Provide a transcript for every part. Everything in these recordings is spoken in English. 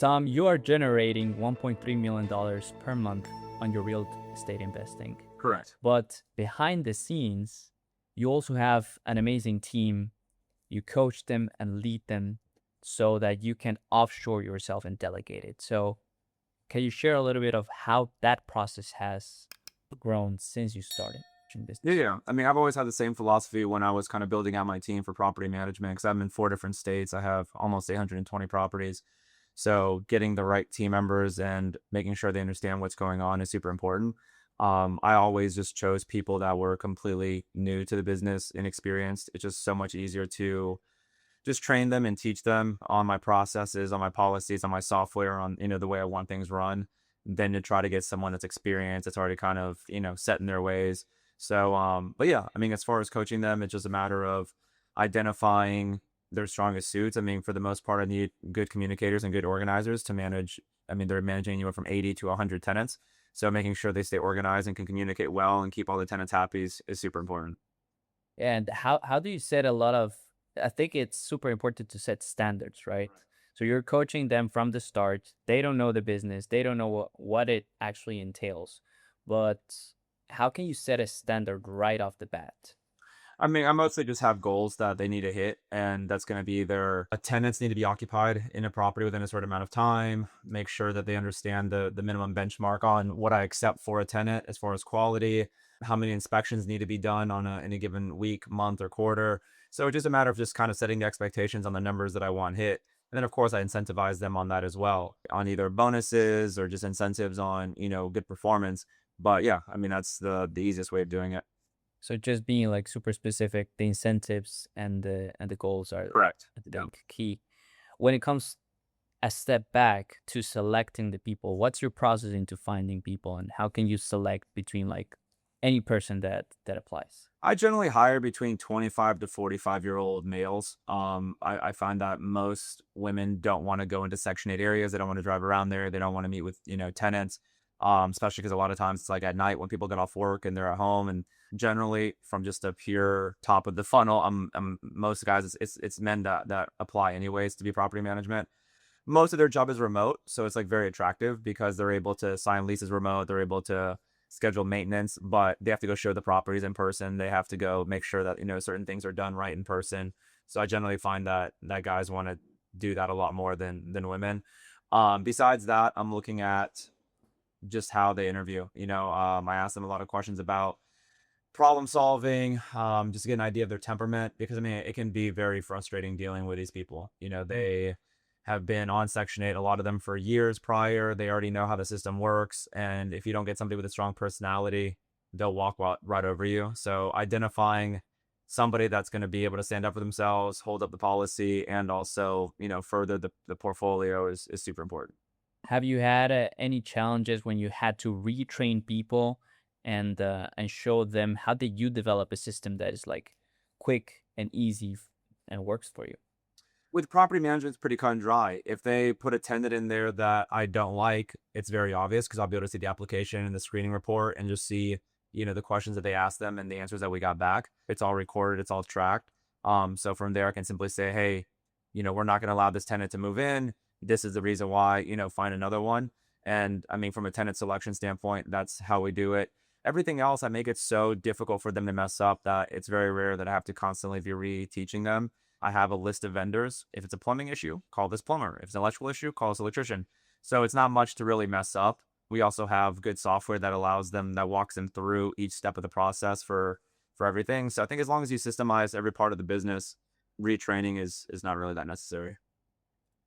Tom, you are generating $1.3 million per month on your real estate investing. Correct. But behind the scenes, you also have an amazing team. You coach them and lead them so that you can offshore yourself and delegate it. So can you share a little bit of how that process has grown since you started in business? Yeah. I mean, I've always had the same philosophy when I was kind of building out my team for property management because I'm in 4 different states. I have almost 820 properties. So getting the right team members and making sure they understand what's going on is super important. I always just chose people that were completely new to the business, inexperienced. It's just so much easier to just train them and teach them on my processes, on my policies, on my software, on, the way I want things run, than to try to get someone that's experienced, that's already kind of, set in their ways. So, but yeah, I mean, as far as coaching them, it's just a matter of identifying their strongest suits. I mean, for the most part, I need good communicators and good organizers to manage. I mean, they're managing anywhere from 80 to 100 tenants. So making sure they stay organized and can communicate well and keep all the tenants happy is super important. And how do you set a lot of, I think it's super important to set standards, right? So you're coaching them from the start. They don't know the business. They don't know what it actually entails. But how can you set a standard right off the bat? I mean, I mostly just have goals that they need to hit, and that's going to be their tenants need to be occupied in a property within a certain amount of time. Make sure that they understand the minimum benchmark on what I accept for a tenant as far as quality, how many inspections need to be done on any given week, month, or quarter. So it's just a matter of just kind of setting the expectations on the numbers that I want hit. And then, of course, I incentivize them on that as well, on either bonuses or just incentives on, good performance. But yeah, I mean, that's the easiest way of doing it. So just being like super specific, the incentives and the goals are, Correct. I think, key. When it comes a step back to selecting the people, what's your process into finding people, and how can you select between like any person that applies? I generally hire between 25 to 45-year-old males. I find that most women don't want to go into Section 8 areas. They don't want to drive around there. They don't want to meet with, tenants, especially because a lot of times it's like at night when people get off work and they're at home. And generally, from just a pure top of the funnel, most guys, it's men that apply anyways to be property management. Most of their job is remote, so it's like very attractive because they're able to sign leases remote. They're able to schedule maintenance, but they have to go show the properties in person. They have to go make sure that, certain things are done right in person. So I generally find that guys want to do that a lot more than women. Besides that, I'm looking at just how they interview. I ask them a lot of questions about problem solving, just to get an idea of their temperament, because I mean, it can be very frustrating dealing with these people. They have been on Section 8, a lot of them for years prior. They already know how the system works. And if you don't get somebody with a strong personality, they'll walk right over you. So identifying somebody that's going to be able to stand up for themselves, hold up the policy, and also, further the portfolio is super important. Have you had any challenges when you had to retrain people and show them, how did you develop a system that is like quick and easy and works for you? With property management, it's pretty cut and dry. If they put a tenant in there that I don't like, it's very obvious because I'll be able to see the application and the screening report and just see, the questions that they asked them and the answers that we got back. It's all recorded, it's all tracked. So from there, I can simply say, hey, we're not going to allow this tenant to move in. This is the reason why, find another one. And I mean, from a tenant selection standpoint, that's how we do it. Everything else, I make it so difficult for them to mess up that it's very rare that I have to constantly be reteaching them. I have a list of vendors. If it's a plumbing issue, call this plumber. If it's an electrical issue, call this electrician. So it's not much to really mess up. We also have good software that allows them, that walks them through each step of the process for everything. So I think as long as you systemize every part of the business, retraining is not really that necessary.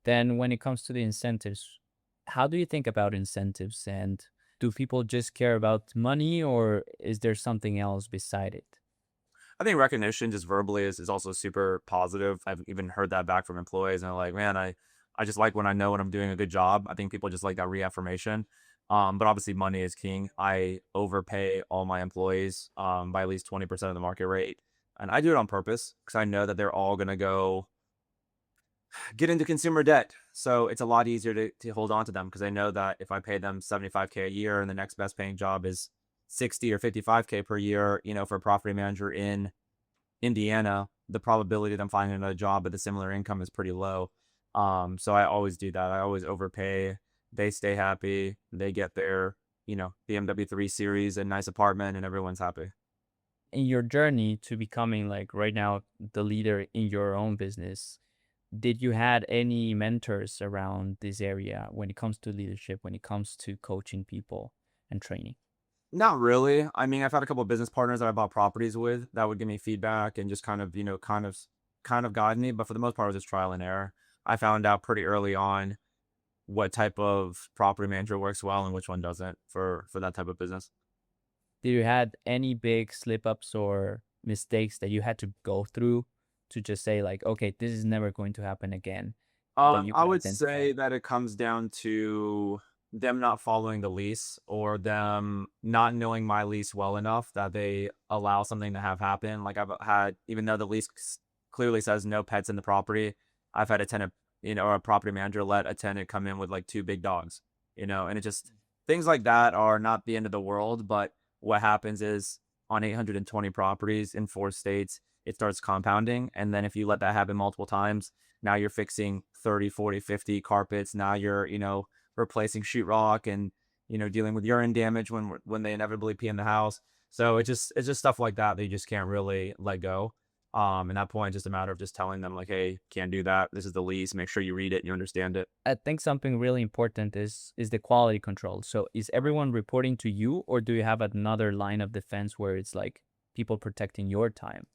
Then when it comes to the incentives, how do you think about incentives, and do people just care about money, or is there something else beside it? I think recognition just verbally is also super positive. I've even heard that back from employees, and they're like, man, I just like when I know when I'm doing a good job. I think people just like that reaffirmation. But obviously money is king. I overpay all my employees by at least 20% of the market rate. And I do it on purpose because I know that they're all going to go get into consumer debt. So it's a lot easier to hold on to them because I know that if I pay them 75K a year and the next best paying job is 60 or 55K per year, for a property manager in Indiana, the probability of them finding another job at a similar income is pretty low. So I always do that. I always overpay. They stay happy. They get their, BMW 3 Series, a nice apartment, and everyone's happy. In your journey to becoming like right now the leader in your own business, did you had any mentors around this area when it comes to leadership, when it comes to coaching people and training? Not really. I mean, I've had a couple of business partners that I bought properties with that would give me feedback and just kind of, kind of guide me. But for the most part, it was just trial and error. I found out pretty early on what type of property manager works well and which one doesn't for that type of business. Did you had any big slip ups or mistakes that you had to go through to just say like, okay, this is never going to happen again, that you I could would identify? say that it comes down to them not following the lease or them not knowing my lease well enough that they allow something to have happen. Like I've had, even though the lease clearly says no pets in the property, I've had a tenant, or a property manager let a tenant come in with like two big dogs, and it just things like that are not the end of the world. But what happens is on 820 properties in 4 states, it starts compounding. And then if you let that happen multiple times, now you're fixing 30, 40, 50 carpets. Now you're, replacing sheetrock and, dealing with urine damage when they inevitably pee in the house. So it's just stuff like that that you just can't really let go. And that point, just a matter of just telling them like, hey, can't do that. This is the lease. Make sure you read it and you understand it. I think something really important is the quality control. So is everyone reporting to you, or do you have another line of defense where it's like people protecting your time?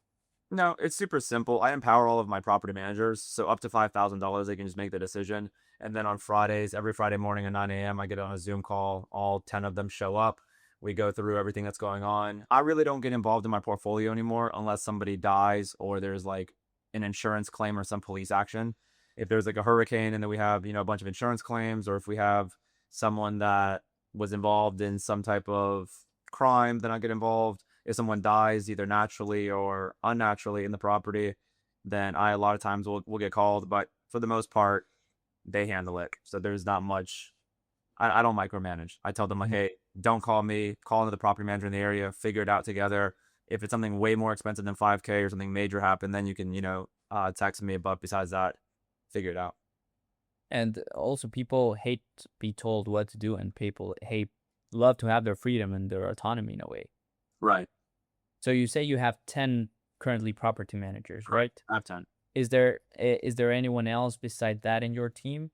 No, it's super simple. I empower all of my property managers. So up to $5,000, they can just make the decision. And then on Fridays, every Friday morning at 9 a.m., I get on a Zoom call. All 10 of them show up. We go through everything that's going on. I really don't get involved in my portfolio anymore unless somebody dies or there's like an insurance claim or some police action. If there's like a hurricane and then we have, a bunch of insurance claims, or if we have someone that was involved in some type of crime, then I get involved. If someone dies either naturally or unnaturally in the property, then I a lot of times will get called. But for the most part, they handle it. So there's not much. I don't micromanage. I tell them like, Mhm. hey, don't call me. Call another property manager in the area. Figure it out together. If it's something way more expensive than 5K or something major happened, then you can text me. But besides that, figure it out. And also, people hate to be told what to do, and people hate love to have their freedom and their autonomy in a way. Right. So you say you have 10 currently property managers, Correct. right? I have 10. Is there anyone else beside that in your team?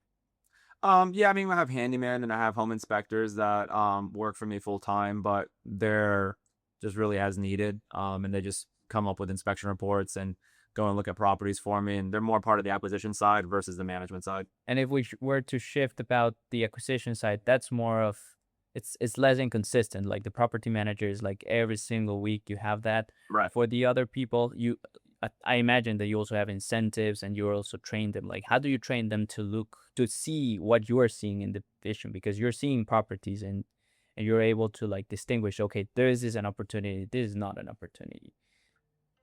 Yeah, I mean, I have handyman and I have home inspectors that work for me full time, but they're just really as needed. And they just come up with inspection reports and go and look at properties for me, and they're more part of the acquisition side versus the management side. And if we were to shift about the acquisition side, that's more of it's less inconsistent. Like the property manager is like every single week you have that. Right. For the other people, I imagine that you also have incentives and you also train them. Like how do you train them to look to see what you are seeing in the vision? Because you're seeing properties and you're able to like distinguish, okay, this is an opportunity, this is not an opportunity.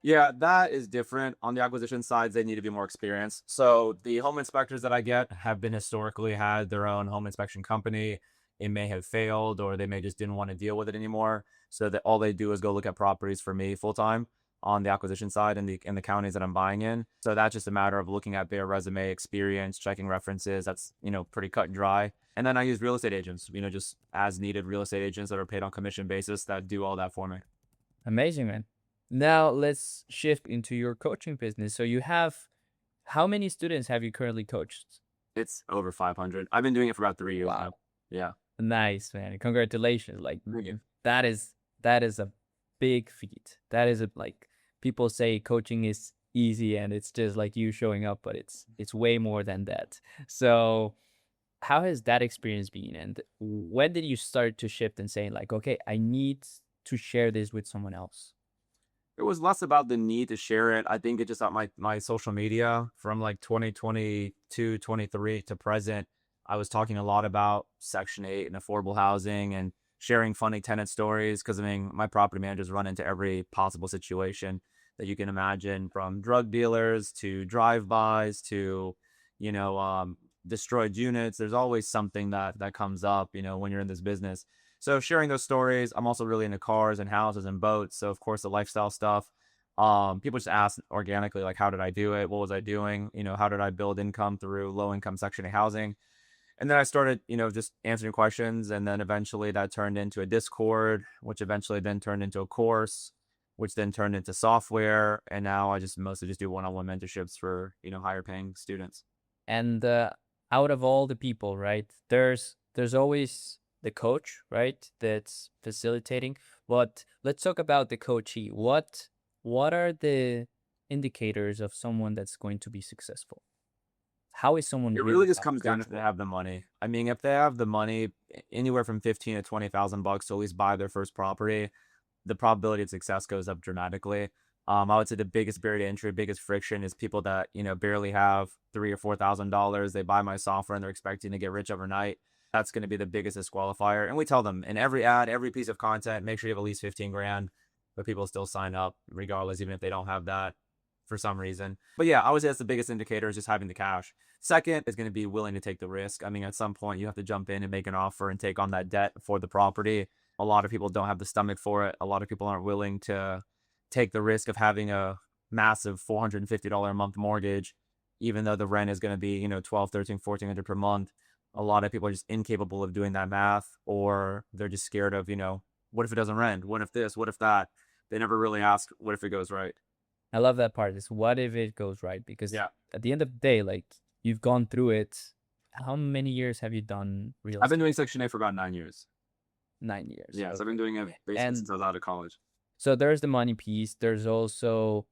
Yeah, that is different. On the acquisition sides, they need to be more experienced. So the home inspectors that I get have been historically had their own home inspection company. It may have failed, or they may just didn't want to deal with it anymore. So that all they do is go look at properties for me full time on the acquisition side in the counties that I'm buying in. So that's just a matter of looking at their resume, experience, checking references. That's pretty cut and dry. And then I use real estate agents, just as needed real estate agents that are paid on commission basis that do all that for me. Amazing, man. Now let's shift into your coaching business. So you have how many students have you currently coached? It's over 500. I've been doing it for about 3 years Wow. now. Yeah. Nice, man. Congratulations. Like Thank you. that is a big feat. That is a like people say coaching is easy and it's just like you showing up, but it's way more than that. So how has that experience been? And when did you start to shift and saying like, okay, I need to share this with someone else? It was less about the need to share it. I think it just on my social media from like 2022, 23 to present. I was talking a lot about Section 8 and affordable housing and sharing funny tenant stories because I mean, my property managers run into every possible situation that you can imagine, from drug dealers to drive-bys to, you know, um, destroyed units. There's always something that comes up, when you're in this business. So sharing those stories. I'm also really into cars and houses and boats. So of course the lifestyle stuff. People just ask organically, like, how did I do it? What was I doing? How did I build income through low income Section 8 housing? And then I started, just answering questions. And then eventually that turned into a Discord, which eventually then turned into a course, which then turned into software. And now I just mostly just do one-on-one mentorships for, higher paying students. And out of all the people, right, there's always the coach, right, that's facilitating. But let's talk about the coachee. What are the indicators of someone that's going to be successful? How is someone It really really just comes down if they coachable? have the money. I mean, if they have the money, anywhere from 15 to 20,000 bucks to at least buy their first property, the probability of success goes up dramatically. I would say the biggest barrier to entry, biggest friction is people that, barely have $3,000 or $4,000. They buy my software and they're expecting to get rich overnight. That's going to be the biggest disqualifier. And we tell them in every ad, every piece of content, make sure you have at least 15 grand, but people still sign up regardless, even if they don't have that for some reason. But yeah, I would say that's the biggest indicator is just having the cash. Second is going to be willing to take the risk. I mean, at some point you have to jump in and make an offer and take on that debt for the property. A lot of people don't have the stomach for it. A lot of people aren't willing to take the risk of having a massive $450 a month mortgage, even though the rent is going to be, 12, 13, 1400 per month. A lot of people are just incapable of doing that math, or they're just scared of, what if it doesn't rent? What if this? What if that? They never really ask, what if it goes right? I love that part. Is what if it goes right? Because Yeah. at the end of the day, like you've gone through it. How many years have you done real I've been estate? doing Section 8 for about 9 years. 9 years. Yeah, so I've Okay. been doing it basically since And I was out of college. so there's the money piece. There's also,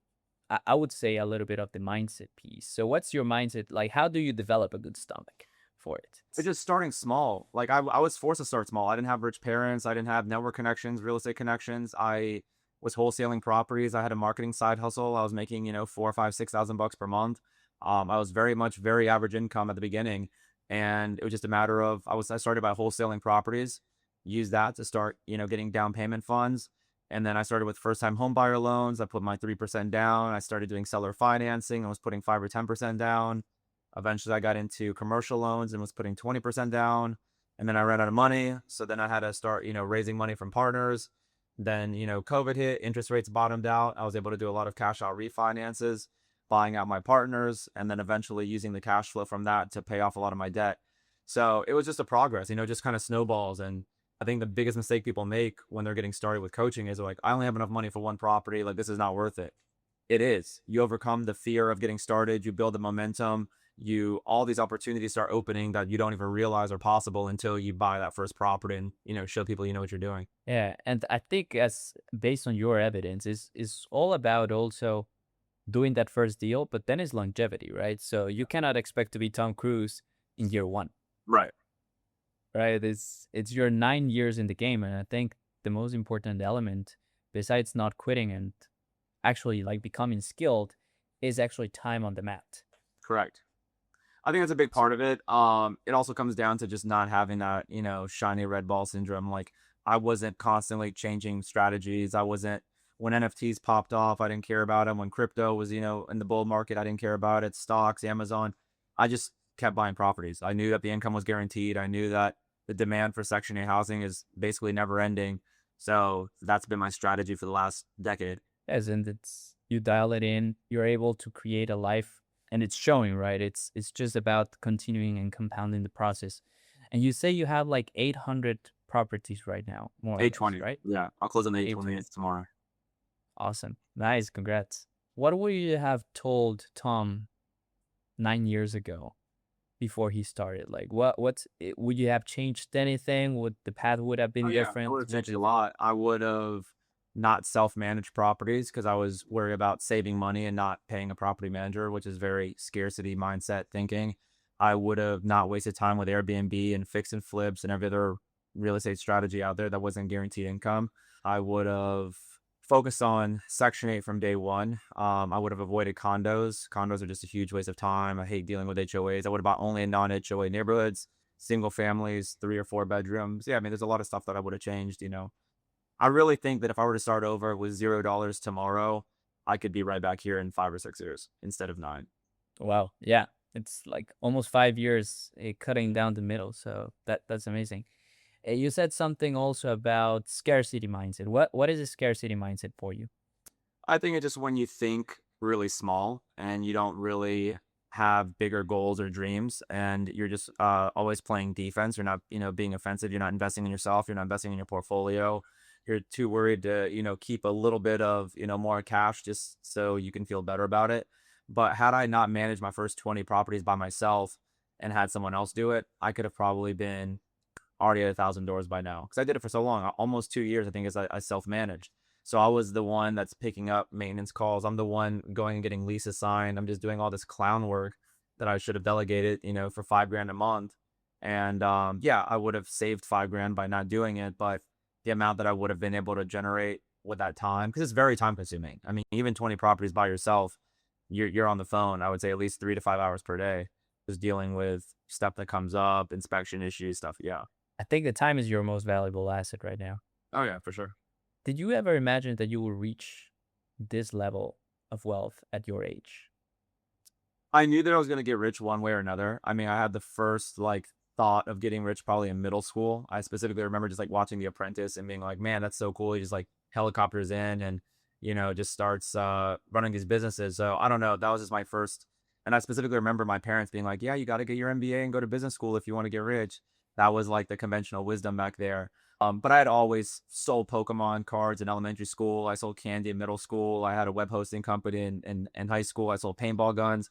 I would say, a little bit of the mindset piece. So what's your mindset? Like, how do you develop a good stomach for it? But just starting small. Like I was forced to start small. I didn't have rich parents. I didn't have network connections, real estate connections. I was wholesaling properties. I had a marketing side hustle. I was making, 4, 5, 6,000 bucks per month. I was very much very average income at the beginning. And it was just a matter of I started by wholesaling properties, used that to start, getting down payment funds. And then I started with first time home buyer loans. I put my 3% down. I started doing seller financing. I was putting 5 or 10% down. Eventually, I got into commercial loans and was putting 20% down. And then I ran out of money. So then I had to start, raising money from partners. Then, COVID hit, interest rates bottomed out. I was able to do a lot of cash out refinances, buying out my partners, and then eventually using the cash flow from that to pay off a lot of my debt. So it was just a progress, just kind of snowballs. And I think the biggest mistake people make when they're getting started with coaching is they're like, I only have enough money for one property. Like, this is not worth it. It is. You overcome the fear of getting started, you build the momentum, all these opportunities start opening that you don't even realize are possible until you buy that first property and, show people you know what you're doing. Yeah, and I think as based on your evidence is all about also doing that first deal, but then is longevity, right? So you cannot expect to be Tom Cruise in year one, Right. right? It's your 9 years in the game, and I think the most important element, besides not quitting and actually like becoming skilled, is actually time on the mat. Correct. I think that's a big part of it. It also comes down to just not having that, shiny red ball syndrome. Like I wasn't constantly changing strategies. I wasn't when NFTs popped off, I didn't care about them. When crypto was, in the bull market, I didn't care about it. Stocks, Amazon. I just kept buying properties. I knew that the income was guaranteed. I knew that the demand for Section 8 housing is basically never ending. So that's been my strategy for the last decade. As in, it's you dial it in, you're able to create a life, and it's showing, right? It's just about continuing and compounding the process. And you say you have like 800 properties right now, more or less, 820. right? Yeah. I'll close on the 820 820. tomorrow. Awesome. Nice. Congrats. What would you have told Tom 9 years ago before he started? Like, would you have changed anything? Would the path would have been Oh yeah, I different? would have changed a lot. I would have not self-managed properties because I was worried about saving money and not paying a property manager, which is very scarcity mindset thinking. I would have not wasted time with Airbnb and fix and flips and every other real estate strategy out there that wasn't guaranteed income. I would have focused on Section 8 from day one. I would have avoided condos. Condos are just a huge waste of time. I hate dealing with HOAs. I would have bought only in non-HOA neighborhoods, single families, 3 or 4 bedrooms. Yeah, I mean, there's a lot of stuff that I would have changed. I really think that if I were to start over with $0 tomorrow, I could be right back here in 5 or 6 years instead of 9. Wow. Yeah. It's like almost 5 years cutting down the middle. So that's amazing. You said something also about scarcity mindset. What is a scarcity mindset for you? I think it's just when you think really small and you don't really have bigger goals or dreams and you're just always playing defense. You're not, being offensive. You're not investing in yourself. You're not investing in your portfolio. You're too worried to, keep a little bit of, more cash just so you can feel better about it. But had I not managed my first 20 properties by myself and had someone else do it, I could have probably been already at 1,000 doors by now because I did it for so long, almost 2 years, I think, as I self managed. So I was the one that's picking up maintenance calls. I'm the one going and getting leases signed. I'm just doing all this clown work that I should have delegated, for 5 grand a month. And yeah, I would have saved 5 grand by not doing it, but the amount that I would have been able to generate with that time, because it's very time consuming. I mean, even 20 properties by yourself, you're on the phone, I would say at least 3 to 5 hours per day, just dealing with stuff that comes up, inspection issues, stuff. Yeah. I think the time is your most valuable asset right now. Oh yeah, for sure. Did you ever imagine that you will reach this level of wealth at your age? I knew that I was gonna get rich one way or another. I mean, I had the first like thought of getting rich probably in middle school. I specifically remember just like watching The Apprentice and being like, man, that's so cool. He just like helicopters in and just starts running these businesses. So I don't know. That was just my first. And I specifically remember my parents being like, yeah, you got to get your MBA and go to business school if you want to get rich. That was like the conventional wisdom back there. But I had always sold Pokemon cards in elementary school. I sold candy in middle school. I had a web hosting company in high school. I sold paintball guns.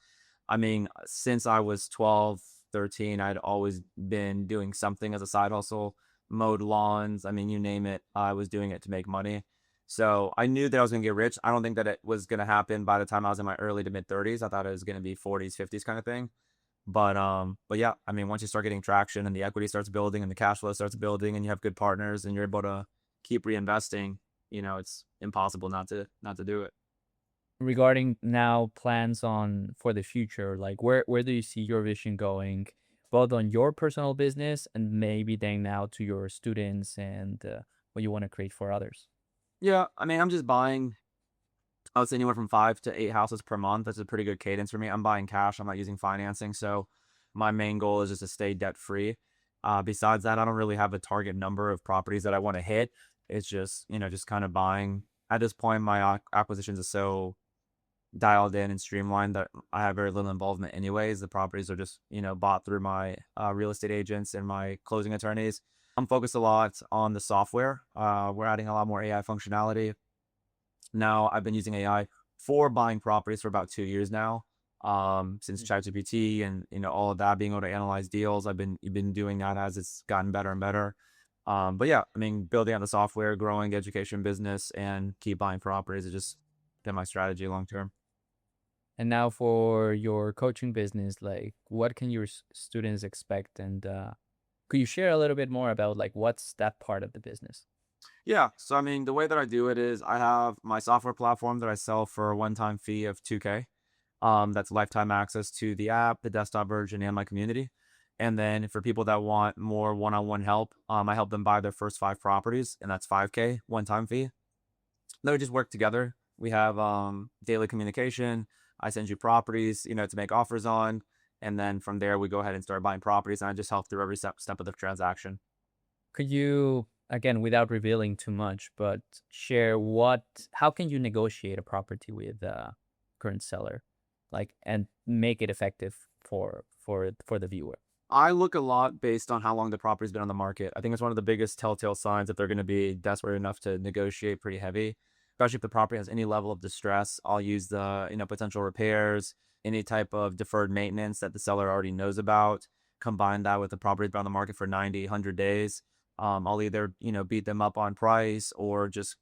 I mean, since I was 12, 13, I'd always been doing something as a side hustle, mowed lawns. I mean, you name it, I was doing it to make money. So I knew that I was going to get rich. I don't think that it was going to happen by the time I was in my early to mid 30s. I thought it was going to be 40s, 50s kind of thing. But yeah, I mean, once you start getting traction and the equity starts building and the cash flow starts building and you have good partners and you're able to keep reinvesting, it's impossible not to do it. Regarding now plans on for the future, like where do you see your vision going, both on your personal business and maybe then now to your students and what you want to create for others? Yeah, I mean, I'm just buying, I would say anywhere from 5 to 8 houses per month. That's a pretty good cadence for me. I'm buying cash. I'm not using financing. So my main goal is just to stay debt free. Besides that, I don't really have a target number of properties that I want to hit. It's just, just kind of buying. At this point, my acquisitions are so dialed in and streamlined that I have very little involvement anyways. The properties are just, bought through my real estate agents and my closing attorneys. I'm focused a lot on the software. We're adding a lot more AI functionality. Now I've been using AI for buying properties for about 2 years now. Since ChatGPT and all of that, being able to analyze deals, I've been doing that as it's gotten better and better. But yeah, I mean, building out the software, growing the education business, and keep buying properties has just been my strategy long term. And now for your coaching business, like what can your students expect? And could you share a little bit more about like what's that part of the business? Yeah. So I mean, the way that I do it is I have my software platform that I sell for a one-time fee of 2K. That's lifetime access to the app, the desktop version, and my community. And then for people that want more one-on-one help, I help them buy their first 5 properties, and that's 5K one-time fee. Then we just work together. We have daily communication. I send you properties, to make offers on, and then from there we go ahead and start buying properties, and I just help through every step of the transaction. Could you, again, without revealing too much, but share how can you negotiate a property with a current seller, like, and make it effective for the viewer? I look a lot based on how long the property's been on the market. I think it's one of the biggest telltale signs that they're going to be desperate enough to negotiate pretty heavy, especially if the property has any level of distress. I'll use the, potential repairs, any type of deferred maintenance that the seller already knows about, combine that with the property been on the market for 90, 100 days. I'll either, beat them up on price or just,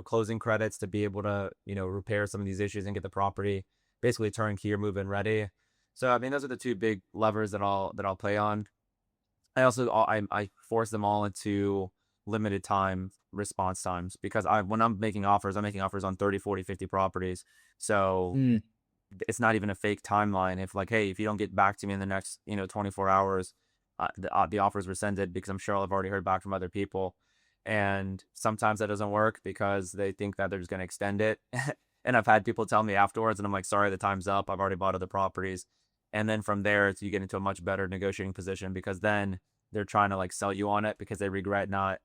closing credits to be able to, repair some of these issues and get the property basically turnkey or move-in ready. So I mean, those are the two big levers that I'll play on. I also I force them all into limited time response times because when I'm making offers on 30, 40, 50 properties. So Mm. it's not even a fake timeline. If like, hey, if you don't get back to me in the next 24 hours, the offer is rescinded because I'm sure I've already heard back from other people. And sometimes that doesn't work because they think that they're just going to extend it. And I've had people tell me afterwards, and I'm like, sorry, the time's up. I've already bought other properties. And then from there, you get into a much better negotiating position because then they're trying to like sell you on it because they regret not,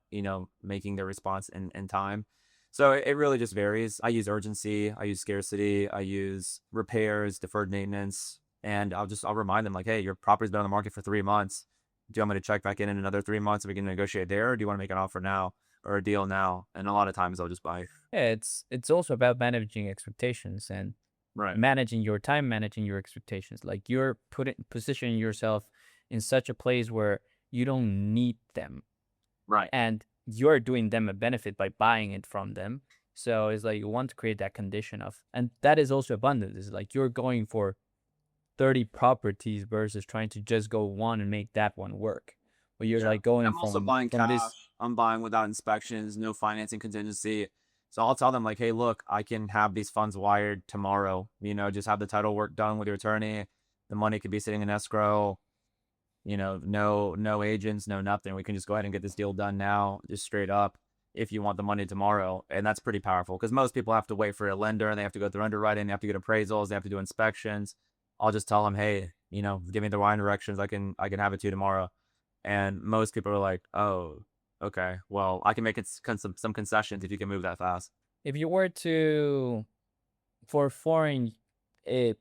making their response in time. So it really just varies. I use urgency, I use scarcity, I use repairs, deferred maintenance, and I'll remind them like, hey, your property's been on the market for 3 months. Do you want me to check back in another 3 months and we can negotiate there, or do you want to make an offer now or a deal now? And a lot of times I'll just buy. Yeah, it's also about managing expectations and Right. managing your time, managing your expectations. Like you're positioning yourself in such a place where you don't need them, Right. and you're doing them a benefit by buying it from them. So it's like you want to create that condition of, and that is also abundance. It's like you're going for 30 properties versus trying to just go one and make that one work. But you're Yeah. like going I'm also buying from this. cash. I'm buying without inspections, no financing contingency. So I'll tell them like, hey, look, I can have these funds wired tomorrow. Just have the title work done with your attorney. The money could be sitting in escrow. No agents, no nothing. We can just go ahead and get this deal done now, just straight up, if you want the money tomorrow. And that's pretty powerful because most people have to wait for a lender and they have to go through underwriting, they have to get appraisals, they have to do inspections. I'll just tell them, hey, give me the wine directions. I can have it to you tomorrow. And most people are like, oh, okay, well, I can make it some concessions if you can move that fast. If you were to, for foreign, uh,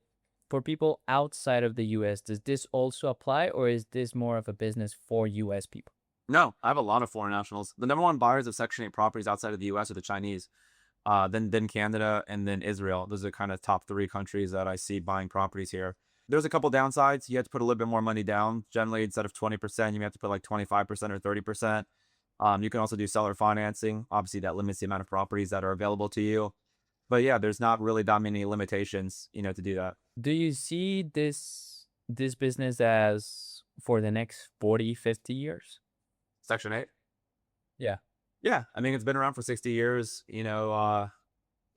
for people outside of the US, does this also apply, or is this more of a business for US people? No, I have a lot of foreign nationals. The number one buyers of Section 8 properties outside of the US are the Chinese, then Canada, and then Israel. Those are kind of top three countries that I see buying properties here. There's a couple downsides. You have to put a little bit more money down. Generally, instead of 20%, you may have to put like 25% or 30%. You can also do seller financing. Obviously, that limits the amount of properties that are available to you. But yeah, there's not really that many limitations, to do that. Do you see this business as for the next 40, 50 years? Section 8? Yeah. Yeah, I mean, it's been around for 60 years.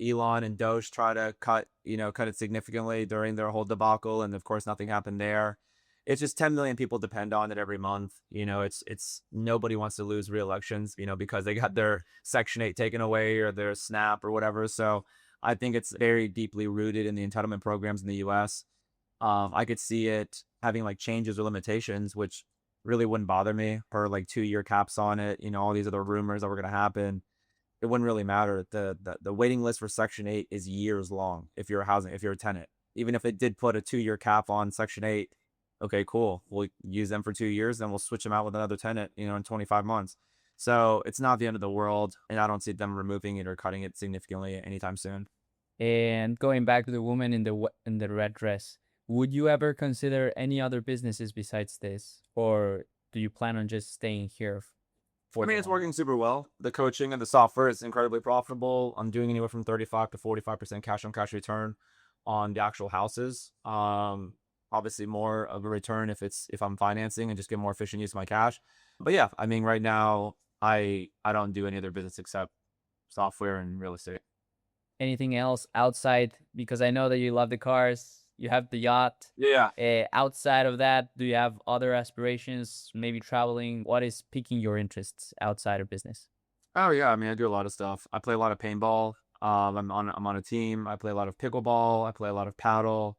Elon and Doge try to cut it significantly during their whole debacle, and of course, nothing happened there. It's just 10 million people depend on it every month. It's nobody wants to lose re-elections, because they got their Section 8 taken away or their SNAP or whatever. So I think it's very deeply rooted in the entitlement programs in the US. I could see it having like changes or limitations, which really wouldn't bother me, or like 2-year caps on it, all these other rumors that were going to happen. It wouldn't really matter. The waiting list for Section 8 is years long if you're a tenant. Even if it did put a 2-year cap on Section 8, okay, cool. We'll use them for 2 years, then we'll switch them out with another tenant, in 25 months. So it's not the end of the world, and I don't see them removing it or cutting it significantly anytime soon. And going back to the woman in the red dress, would you ever consider any other businesses besides this, or do you plan on just staying here for I mean, the it's moment? working super well. The coaching and the software is incredibly profitable. I'm doing anywhere from 35 to 45% cash on cash return on the actual houses. Obviously more of a return if I'm financing and just get more efficient use of my cash. But yeah, I mean, right now I don't do any other business except software and real estate. Anything else outside? Because I know that you love the cars, you have the yacht. Yeah. Outside of that, do you have other aspirations? Maybe traveling? What is piquing your interests outside of business? Oh yeah, I mean, I do a lot of stuff. I play a lot of paintball. I'm on a team. I play a lot of pickleball. I play a lot of paddle.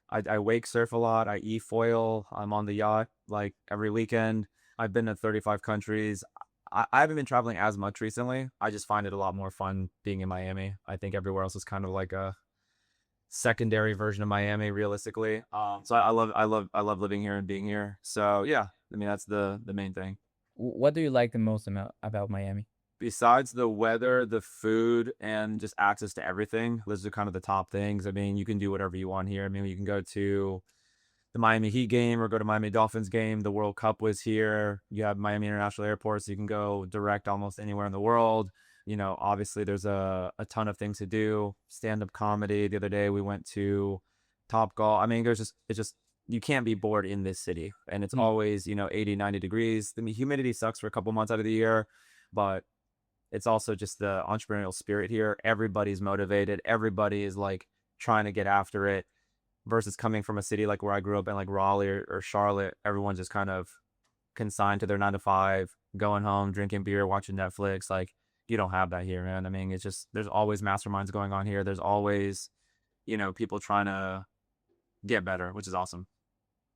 I wake surf a lot. I e-foil. I'm on the yacht like every weekend. I've been to 35 countries. I haven't been traveling as much recently. I just find it a lot more fun being in Miami. I think everywhere else is kind of like a secondary version of Miami, realistically. So I love living here and being here. So yeah, I mean, that's the main thing. What do you like the most about Miami? Besides the weather, the food, and just access to everything, those are kind of the top things. I mean, you can do whatever you want here. I mean, you can go to the Miami Heat game or go to Miami Dolphins game. The World Cup was here. You have Miami International Airport, so you can go direct almost anywhere in the world. Obviously there's a ton of things to do. Stand-up comedy. The other day we went to Top Golf. I mean, it's just you can't be bored in this city. And it's Hmm. always, 80, 90 degrees. The humidity sucks for a couple months out of the year, but it's also just the entrepreneurial spirit here. Everybody's motivated. Everybody is like trying to get after it versus coming from a city like where I grew up in, like Raleigh or Charlotte. Everyone's just kind of consigned to their 9 to 5, going home, drinking beer, watching Netflix. Like, you don't have that here, man. I mean, it's just, there's always masterminds going on here. There's always, people trying to get better, which is awesome.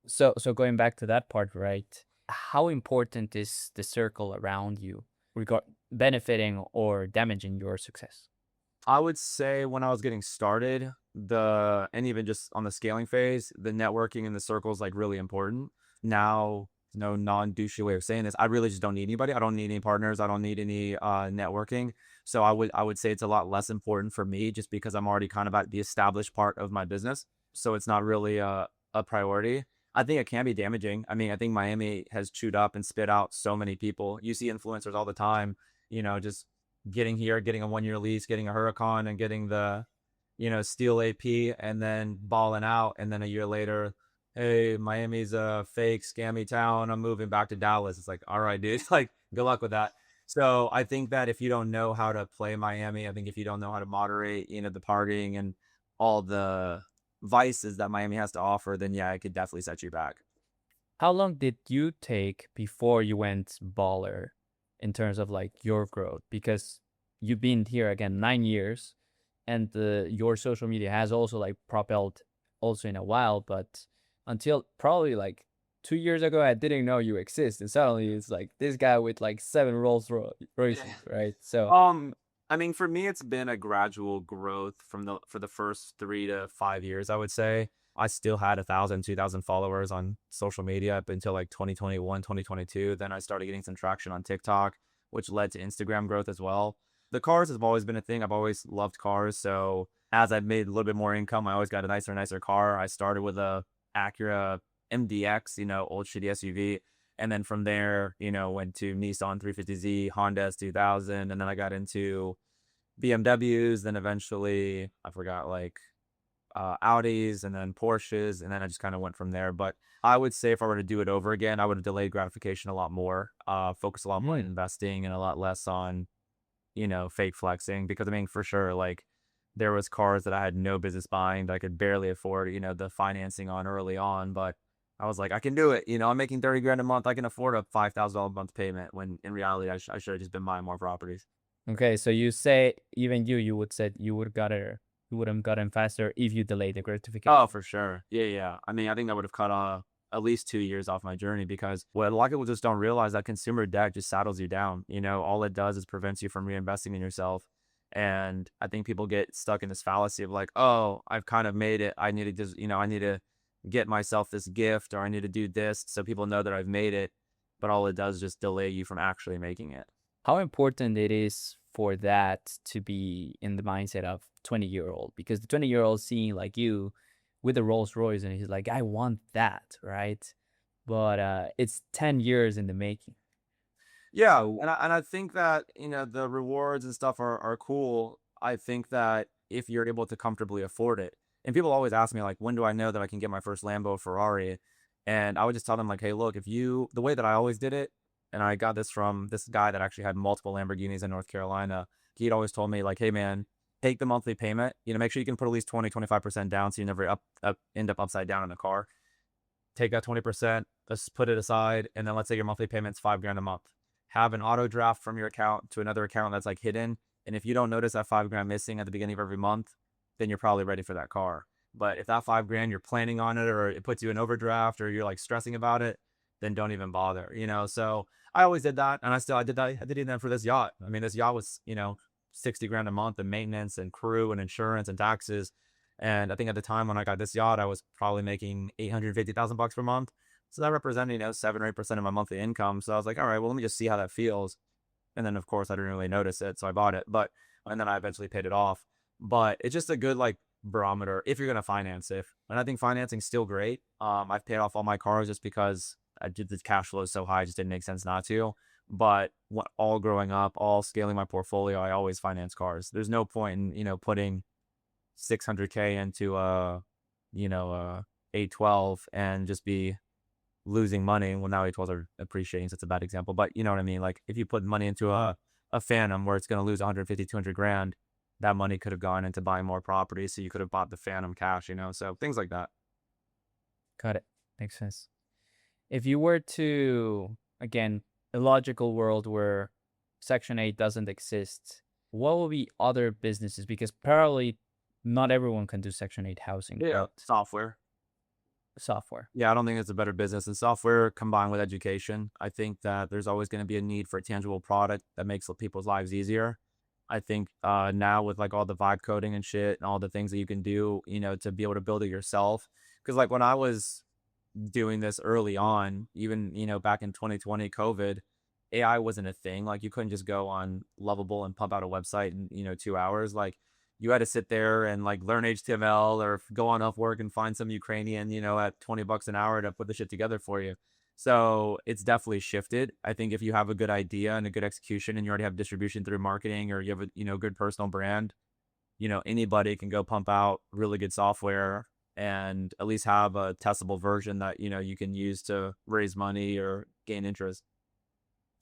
So going back to that part, right? How important is the circle around you? Regard benefiting or damaging your success? I would say when I was getting started, and even just on the scaling phase, the networking in the circle is like really important. Now, no non-douchey way of saying this, I really just don't need anybody. I don't need any partners. I don't need any networking. So I would say it's a lot less important for me just because I'm already kind of at the established part of my business. So it's not really a priority. I think it can be damaging. I mean, I think Miami has chewed up and spit out so many people. You see influencers all the time, just getting here, getting a 1 year lease, getting a Huracan and getting the, steel AP and then balling out. And then a year later, hey, Miami's a fake scammy town. I'm moving back to Dallas. It's like, all right, dude, it's like, good luck with that. So I think that if you don't know how to play Miami, I think if you don't know how to moderate, the partying and all the vices that Miami has to offer, then yeah, it could definitely set you back. How long did you take before you went baller in terms of like your growth? Because you've been here again 9 years, and your social media has also like propelled also in a while, but until probably like 2 years ago, I didn't know you exist, and suddenly it's like this guy with like seven Royces, right? So Um, I mean, for me, it's been a gradual growth for the first 3 to 5 years, I would say. I still had 1,000, 2,000 followers on social media up until like 2021, 2022. Then I started getting some traction on TikTok, which led to Instagram growth as well. The cars have always been a thing. I've always loved cars. So as I've made a little bit more income, I always got a nicer and nicer car. I started with a Acura MDX, old shitty SUV. And then from there, went to Nissan 350Z, Honda S2000, and then I got into BMWs, then eventually I forgot like Audis and then Porsches, and then I just kind of went from there. But I would say if I were to do it over again, I would have delayed gratification a lot more, focus a lot more on mm, investing and a lot less on, fake flexing. Because I mean, for sure, like there was cars that I had no business buying that I could barely afford, the financing on early on, but I was like, I can do it. I'm making 30 grand a month. I can afford a $5,000 a month payment when in reality, I should have just been buying more properties. okay, so you say even you would said you would have gotten faster if you delayed the Oh, gratification. for sure. Yeah, yeah. I mean, I think that would have cut at least 2 years off my journey because what a lot of people just don't realize that consumer debt just saddles you down. All it does is prevents you from reinvesting in yourself. And I think people get stuck in this fallacy of like, oh, I've kind of made it. I need to just, I need to get myself this gift or I need to do this so people know that I've made it. But all it does is just delay you from actually making it. How important it is for that to be in the mindset of 20-year-old, because the 20-year-old seeing like you with the Rolls Royce and he's like, I want that, right? But it's 10 years in the making. Yeah, So and I think that, the rewards and stuff are cool. I think that if you're able to comfortably afford it. And people always ask me like, when do I know that I can get my first Lambo or Ferrari? And I would just tell them like, hey, look, the way that I always did it, and I got this from this guy that actually had multiple Lamborghinis in North Carolina. He'd always told me like, hey man, take the monthly payment, make sure you can put at least 20, 25% down so you never end up upside down in the car. Take that 20%, let's put it aside, and then let's say your monthly payment's 5 grand a month. Have an auto draft from your account to another account that's like hidden. And if you don't notice that 5 grand missing at the beginning of every month, then you're probably ready for that car. But if that 5 grand you're planning on it or it puts you in overdraft or you're like stressing about it, then don't even bother. So I always did that. And I did that. I did that for this yacht. I mean, this yacht was, 60 grand a month in maintenance and crew and insurance and taxes. And I think at the time when I got this yacht, I was probably making 850,000 bucks per month. So that represented, 7 or 8% of my monthly income. So I was like, all right, well, let me just see how that feels. And then of course I didn't really notice it. So I bought it. And then I eventually paid it off. But it's just a good like barometer if you're going to finance it. And I think financing's still great. I've paid off all my cars just because the cash flow is so high. It just didn't make sense not to. But all growing up, all scaling my portfolio, I always finance cars. There's no point in, putting 600K into a 812 and just be losing money. Well, now 812s are appreciating, so it's a bad example, but you know what I mean? Like if you put money into a Phantom where it's going to lose 150, 200 grand, that money could have gone into buying more property. So you could have bought the Phantom cash. So things like that. got it. Makes sense. If you were to, again, a logical world where Section 8 doesn't exist, what will be other businesses? Because probably not everyone can do Section 8 housing, Yeah. right? Software. software. Yeah, I don't think it's a better business than software combined with education. I think that there's always going to be a need for a tangible product that makes people's lives easier. I think now with like all the vibe coding and shit and all the things that you can do, to be able to build it yourself. Because like when I was doing this early on, even, back in 2020 COVID, AI wasn't a thing. Like you couldn't just go on Lovable and pump out a website in, 2 hours. Like you had to sit there and like learn HTML or go on Upwork and find some Ukrainian, at $20 an hour to put the shit together for you. So it's definitely shifted. I think if you have a good idea and a good execution and you already have distribution through marketing or you have a, good personal brand, anybody can go pump out really good software and at least have a testable version that, you can use to raise money or gain interest.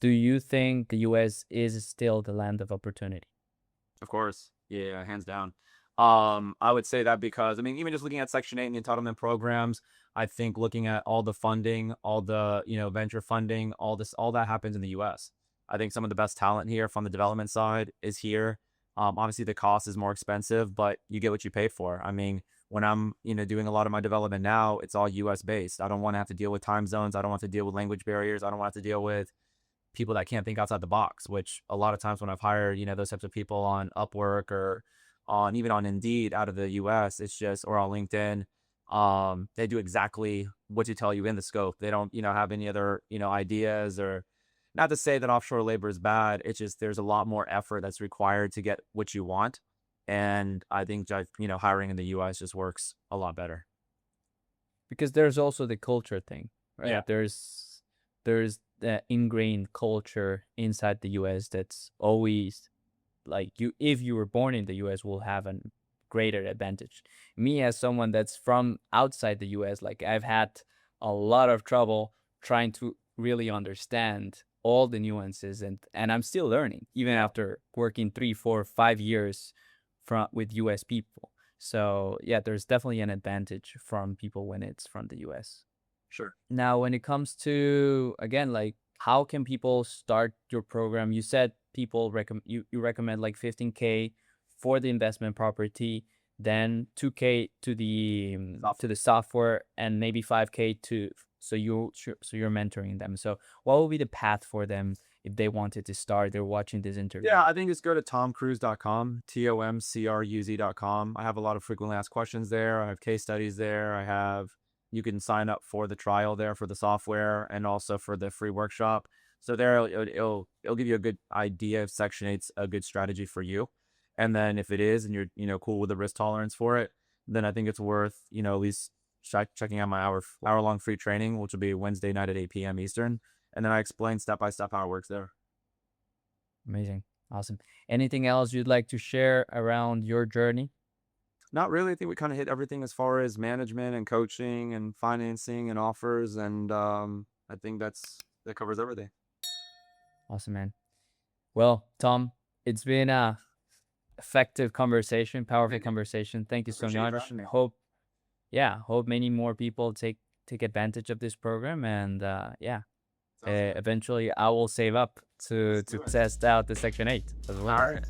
Do you think the US is still the land of opportunity? Of course. Yeah, hands down. I would say that because I mean, even just looking at Section 8 and the entitlement programs, I think looking at all the funding, all the, venture funding, all that happens in the US. I think some of the best talent here from the development side is here. Obviously the cost is more expensive, but you get what you pay for. I mean, when I'm, doing a lot of my development now, it's all US based. I don't want to have to deal with time zones. I don't want to deal with language barriers. I don't want to have to deal with people that can't think outside the box, which a lot of times when I've hired, those types of people on Upwork or on even on Indeed out of the US, it's just or on LinkedIn, they do exactly what you tell you in the scope. They don't, have any other, ideas or not to say that offshore labor is bad. It's just there's a lot more effort that's required to get what you want. And I think hiring in the US just works a lot better. Because there's also the culture thing, right? Yeah. There's the ingrained culture inside the US that's always like if you were born in the US will have a greater advantage. Me as someone that's from outside the US, like I've had a lot of trouble trying to really understand all the nuances and I'm still learning even after working 3, 4, 5 years with US people. So yeah, there's definitely an advantage from people when it's from the US. Sure. Now, when it comes to, again, like how can people start your program? You said people you recommend like 15K for the investment property, then 2K to the software, and maybe 5K so you're mentoring them. So what would be the path for them if they wanted to start? They're watching this interview. Yeah, I think just go to tomcruz.com, TOMCRUZ.com. I have a lot of frequently asked questions there. I have case studies there. You can sign up for the trial there for the software and also for the free workshop. So there it'll give you a good idea if Section 8's a good strategy for you. And then if it is and you're cool with the risk tolerance for it, then I think it's worth, at least checking out my hour-long free training, which will be Wednesday night at 8 p.m. Eastern. And then I explain step by step how it works there. Amazing. Awesome. Anything else you'd like to share around your journey? Not really. I think we kind of hit everything as far as management and coaching and financing and offers. And I think that covers everything. Awesome, man. Well, Tom, it's been a effective conversation, powerful conversation. Thank you so much. Hope many more people take advantage of this program. And eventually I will save up to test out the Section 8 as well. All right.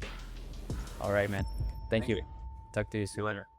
All right, man. Thank you. Talk to you soon. See you later.